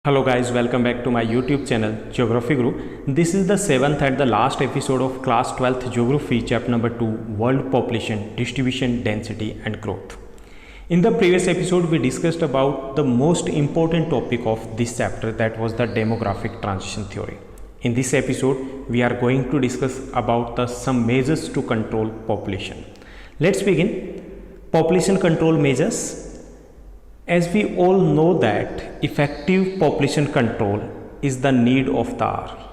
Hello guys, welcome back to my YouTube channel Geography Guru. This is the 7th and the last episode of class 12th Geography chapter number 2, World Population, Distribution, Density and Growth. In the previous episode we discussed about the most important topic of this chapter, that was the demographic transition theory. In this episode we are going to discuss about some measures to control population. Let's begin. Population control measures. As we all know that effective population control is the need of the hour.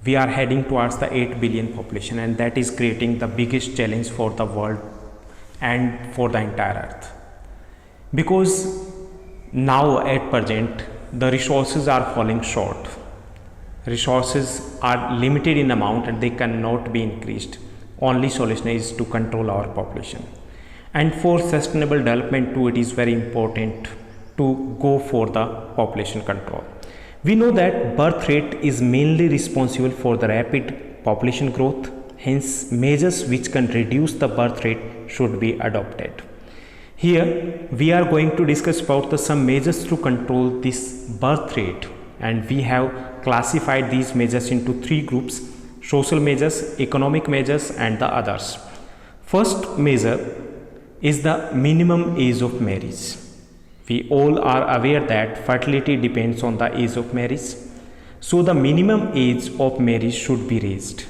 We are heading towards the 8 billion population, and that is creating the biggest challenge for the world and for the entire earth. Because now at present the resources are falling short. Resources are limited in amount and they cannot be increased. Only solution is to control our population. And for sustainable development too, it is very important to go for the population control. We know that birth rate is mainly responsible for the rapid population growth. Hence, measures which can reduce the birth rate should be adopted. Here, we are going to discuss about some measures to control this birth rate, and we have classified these measures into three groups: social measures, economic measures, and the others. First measure is the minimum age of marriage. We all are aware that fertility depends on the age of marriage. So the minimum age of marriage should be raised.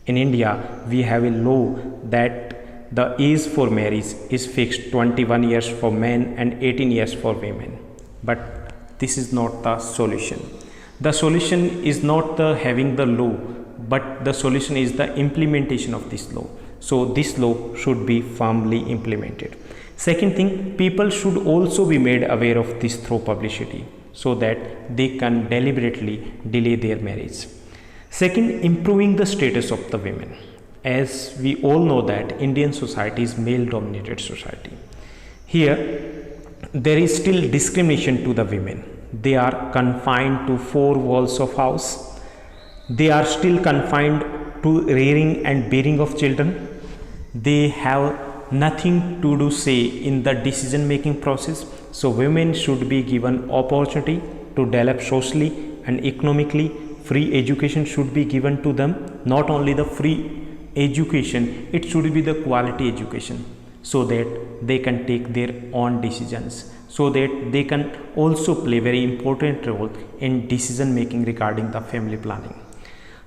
In India, we have a law that the age for marriage is fixed 21 years for men and 18 years for women. But this is not the solution. The solution is not having the law, but the solution is the implementation of this law. So this law should be firmly implemented. Second thing, people should also be made aware of this through publicity so that they can deliberately delay their marriage. Second, improving the status of the women. As we all know that Indian society is male dominated society. Here there is still discrimination to the women. They are confined to four walls of house. They are still confined to rearing and bearing of children. They have nothing to do say in the decision making process. So women should be given opportunity to develop socially and economically. Free education should be given to them. Not only the free education, it should be the quality education, so that they can take their own decisions, so that they can also play very important role in decision making regarding the family planning.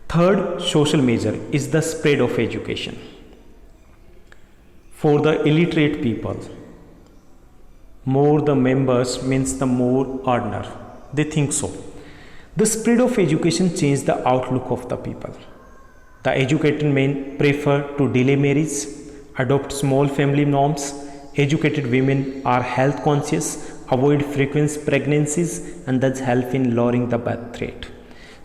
Third social measure is the spread of education. For the illiterate people, more the members means the more earner. They think so. The spread of education changed the outlook of the people. The educated men prefer to delay marriage, adopt small family norms. Educated women are health conscious, avoid frequent pregnancies, and thus help in lowering the birth rate.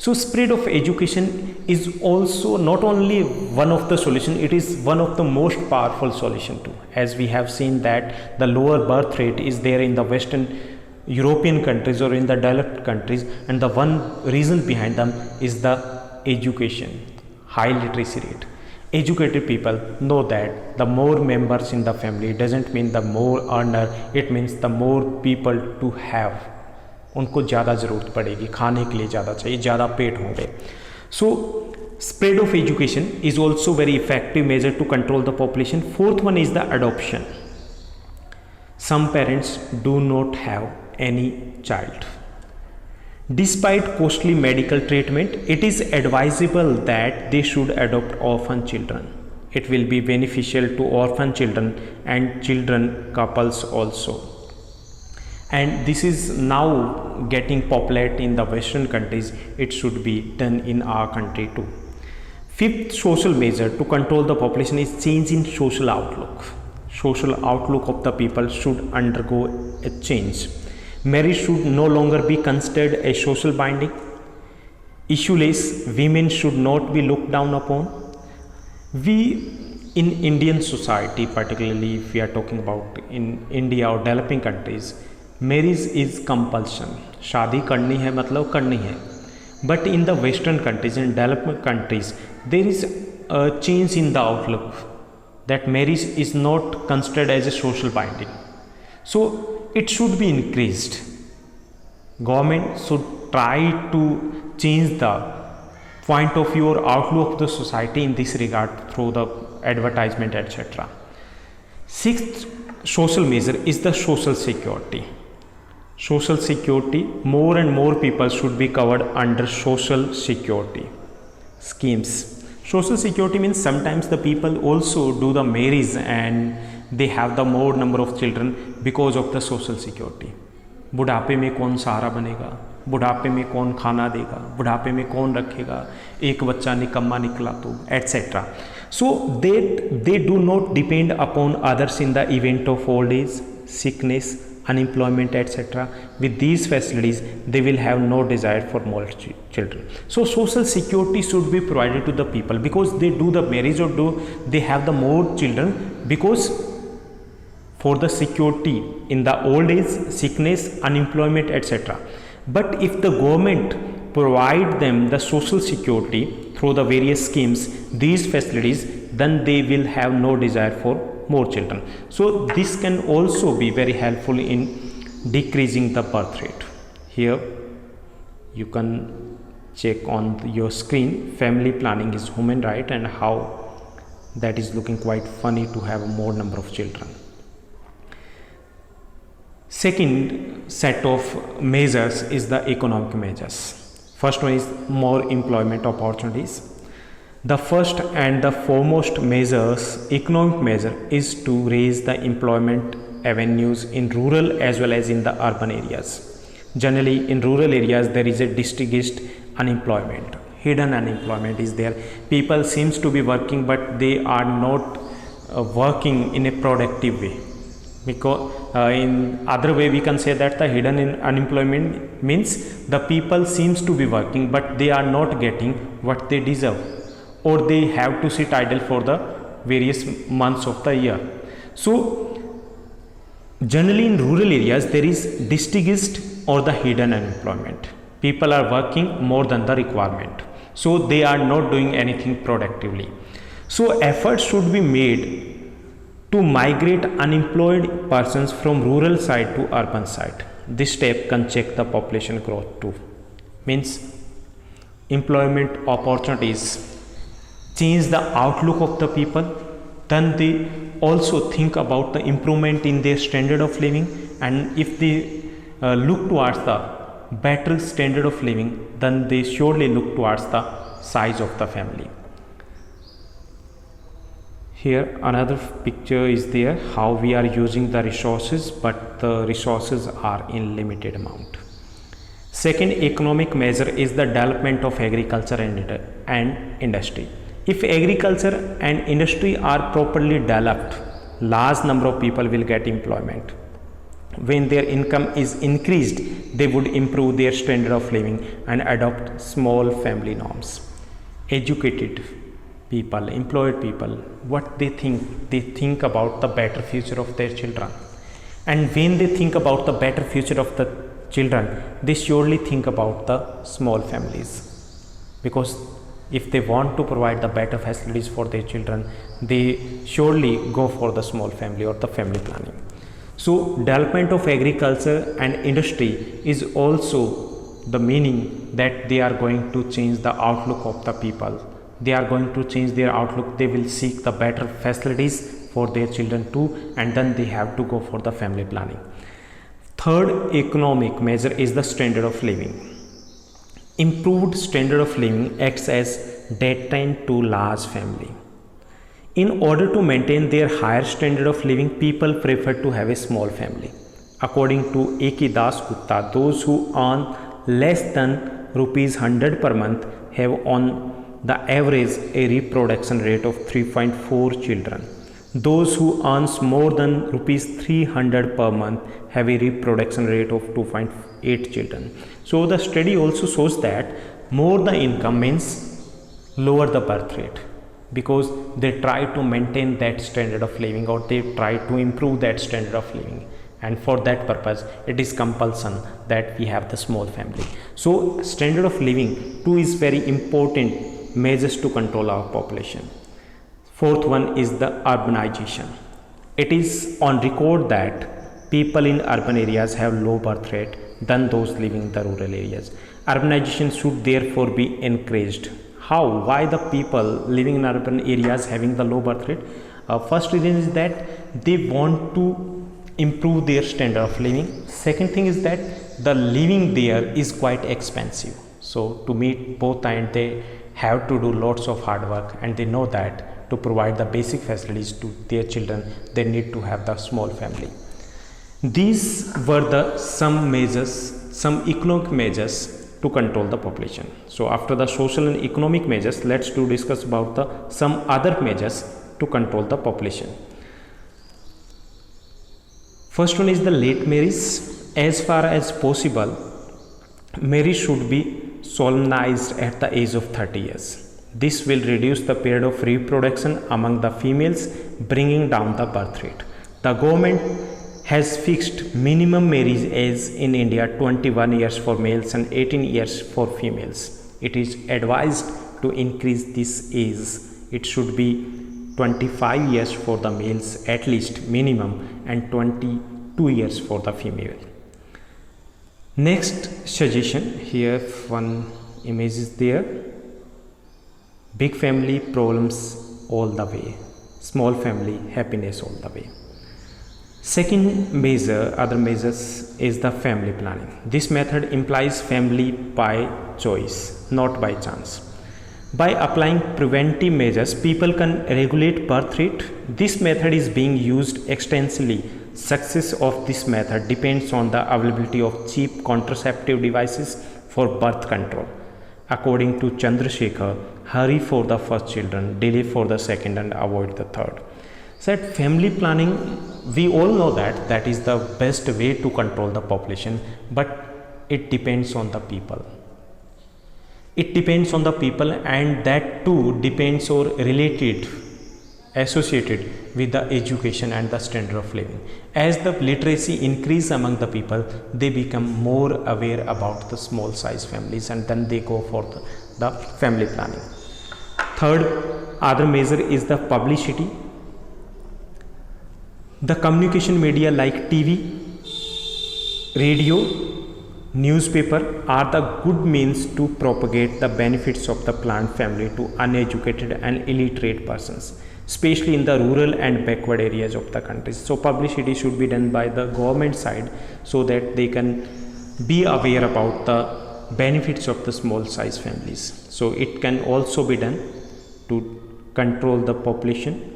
So spread of education is also not only one of the solution, it is one of the most powerful solution too. As we have seen that the lower birth rate is there in the Western European countries or in the developed countries, and the one reason behind them is the education, high literacy rate. Educated people know that the more members in the family doesn't mean the more earner, it means the more people to have. उनको ज़्यादा ज़रूरत पड़ेगी, खाने के लिए ज़्यादा चाहिए, ज़्यादा पेट होंगे. सो spread of education is also very effective measure to control the population. Fourth one is the adoption. Some parents do not have any child. Despite costly medical treatment, it is advisable that they should adopt orphan children. It will be beneficial to orphan children and children couples also. And this is now getting popular in the Western countries. It should be done in our country too. Fifth social measure to control the population is change in social outlook. Social outlook of the people should undergo a change. Marriage should no longer be considered a social binding. Issueless women should not be looked down upon. We in Indian society, particularly if we are talking about in India or developing countries, marriage is compulsion. शादी करनी है मतलब करनी है. But in the Western countries and developed countries, there is a change in the outlook that marriage is not considered as a social binding. So it should be increased. Government should try to change the point of view or outlook of the society in this regard through the advertisement, etc. Sixth social measure is the social security. Social security, more and more people should be covered under social security schemes. Social security means sometimes the people also do the marriage and they have the more number of children because of the social security. बुढ़ापे में कौन सहारा बनेगा, बुढ़ापे में कौन खाना देगा, बुढ़ापे में कौन रखेगा, एक बच्चा निकम्मा निकला तो etcetera. So they do not depend upon others in the event of old age, sickness, unemployment, etc. With these facilities, they will have no desire for more children. So social security should be provided to the people because they do the marriage or they have the more children because for the security in the old age, sickness, unemployment, etc. But if the government provide them the social security through the various schemes, these facilities, then they will have no desire for more children. So this can also be very helpful in decreasing the birth rate. Here you can check on your screen, family planning is human right, and how that is looking quite funny to have a more number of children. Second set of measures is the economic measures. First one is more employment opportunities. The first and the foremost economic measure is to raise the employment avenues in rural as well as in the urban areas. Generally in rural areas there is a distinguished unemployment, hidden unemployment is there. People seems to be working but they are not working in a productive way. Because in other way we can say that the hidden unemployment means the people seems to be working but they are not getting what they deserve, or they have to sit idle for the various months of the year. So generally in rural areas there is distinguished or the hidden unemployment. People are working more than the requirement, so they are not doing anything productively. So efforts should be made to migrate unemployed persons from rural side to urban side. This step can check the population growth too. Means employment opportunities change the outlook of the people, then they also think about the improvement in their standard of living, and if they look towards the better standard of living, then they surely look towards the size of the family. Here another picture is there, how we are using the resources, but the resources are in limited amount. Second economic measure is the development of agriculture and industry. If agriculture and industry are properly developed, large number of people will get employment. When their income is increased, they would improve their standard of living and adopt small family norms. Educated people, employed people, what they think about the better future of their children. And when they think about the better future of the children, they surely think about the small families, because if they want to provide the better facilities for their children, they surely go for the small family or the family planning. So development of agriculture and industry is also the meaning that they are going to change the outlook of the people. They are going to change their outlook. They will seek the better facilities for their children too, and then they have to go for the family planning. Third economic measure is the standard of living. Improved standard of living acts as deterrent to large family. In order to maintain their higher standard of living, people prefer to have a small family. According to A.K. Das Gupta, those who earn less than ₹100 per month have on the average a reproduction rate of 3.4 children. Those who earns more than ₹300 per month have a reproduction rate of 2.8 children. So the study also shows that more the income means lower the birth rate, because they try to maintain that standard of living, or they try to improve that standard of living, and for that purpose it is compulsion that we have the small family. So standard of living too is very important measures to control our population. Fourth one is the urbanization. It is on record that people in urban areas have low birth rate than those living in the rural areas. Urbanization should therefore be encouraged. How? Why the people living in urban areas having the low birth rate? First reason is that they want to improve their standard of living. Second thing is that the living there is quite expensive. So to meet both ends, they have to do lots of hard work, and they know that to provide the basic facilities to their children, they need to have the small family. These were the some measures, some economic measures to control the population. So after the social and economic measures, let's discuss about the some other measures to control the population. First one is the late marriage. As far as possible, marriage should be solemnized at the age of 30 years. This will reduce the period of reproduction among the females, bringing down the birth rate. The government has fixed minimum marriage age in India 21 years for males and 18 years for females. It is advised to increase this age. It should be 25 years for the males at least minimum, and 22 years for the female. Next suggestion, here one image is there. Big family problems all the way, small family happiness all the way. Second measure, other measures, is the family planning. This method implies family by choice, not by chance. By applying preventive measures, people can regulate birth rate. This method is being used extensively. Success of this method depends on the availability of cheap contraceptive devices for birth control. According to Chandrasekhar, hurry for the first children, delay for the second, and avoid the third. Said family planning, we all know that that is the best way to control the population, but it depends on the people. It depends on the people, and that too depends or associated with the education and the standard of living. As the literacy increase among the people, they become more aware about the small size families, and then they go for the family planning. Third other measure is the publicity. The communication media like TV, radio, newspaper are the good means to propagate the benefits of the planned family to uneducated and illiterate persons, especially in the rural and backward areas of the country. So publicity should be done by the government side so that they can be aware about the benefits of the small size families. So it can also be done to control the population.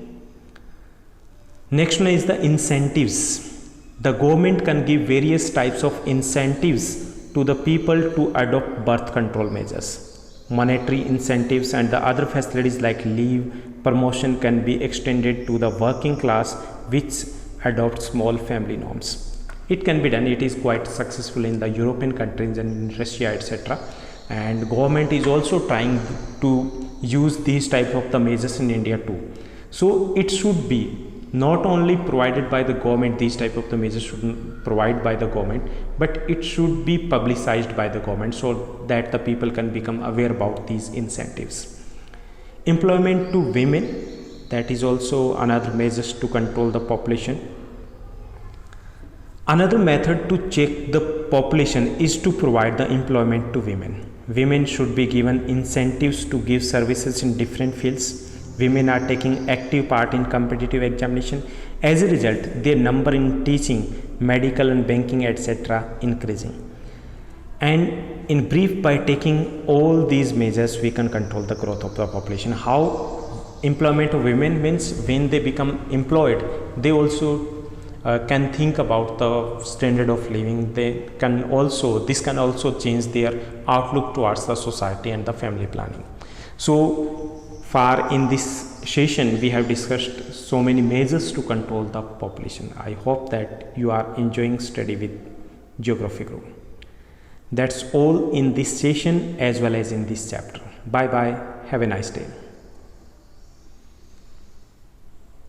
Next one is the incentives. The government can give various types of incentives to the people to adopt birth control measures. Monetary incentives and the other facilities like leave, promotion can be extended to the working class which adopt small family norms. It can be done. It is quite successful in the European countries and in Russia, etc. And government is also trying to use these type of the measures in India too. So it should be not only provided by the government, these type of the measures should provide by the government, but it should be publicized by the government so that the people can become aware about these incentives. Employment to women, that is also another measures to control the population. Another method to check the population is to provide the employment to women. Women should be given incentives to give services in different fields. Women are taking active part in competitive examination. As a result, their number in teaching, medical and banking, etc. increasing. And in brief, by taking all these measures, we can control the growth of the population. How employment of women means when they become employed, they also can think about the standard of living. This can also change their outlook towards the society and the family planning. So far in this session, we have discussed so many measures to control the population. I hope that you are enjoying study with Geography Group. That's all in this session as well as in this chapter. Bye bye. Have a nice day.